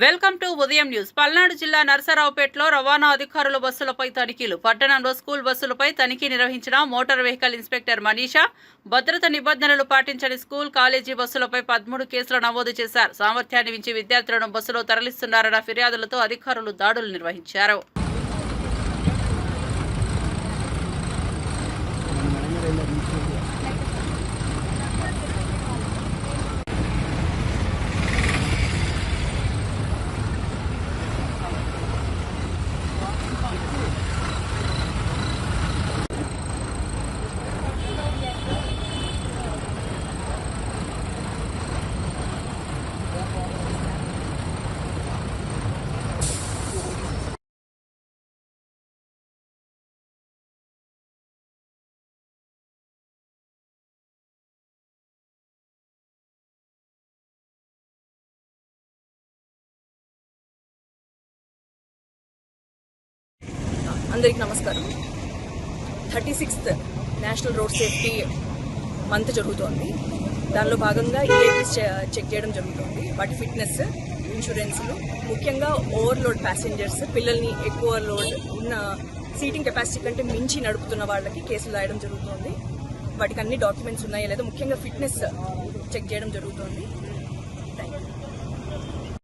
Welcome to ఉదయం news. Palnadu జిల్లా నరసరావుపేటలో రవాణా అధికారుల బస్సులపై తనిఖీలు. పట్టణంలో స్కూల్ బస్సులపై తనిఖీ నిర్వహించిన మోటార్ వెహికల్ ఇన్స్పెక్టర్ మనీషా భద్రత నిబంధనలు పాటించని స్కూల్ కాలేజీ బస్సులపై 13 కేసులు నమోదు చేశారు. సామర్థ్యాన్ని మించి విద్యార్థులను బస్సులో తరలిస్తున్నారన్న ఫిర్యాదులతో అధికారులు దాడులు నిర్వహించారు. అందరికీ నమస్కారం. 36th national road safety month జరుగుతోంది. దానిలో భాగంగా ఈఏపీస్ చెక్ చేయడం జరుగుతుంది. వాటి ఫిట్నెస్, ఇన్సూరెన్స్లు, ముఖ్యంగా ఓవర్లోడ్ ప్యాసింజర్స్, పిల్లల్ని ఎక్కువ లోడ్ ఉన్న సీటింగ్ కెపాసిటీ కంటే మించి నడుపుతున్న వాళ్ళకి కేసులు రాయడం జరుగుతుంది. వాటికి అన్ని డాక్యుమెంట్స్ ఉన్నాయో లేదో ముఖ్యంగా ఫిట్నెస్ చెక్ చేయడం జరుగుతుంది.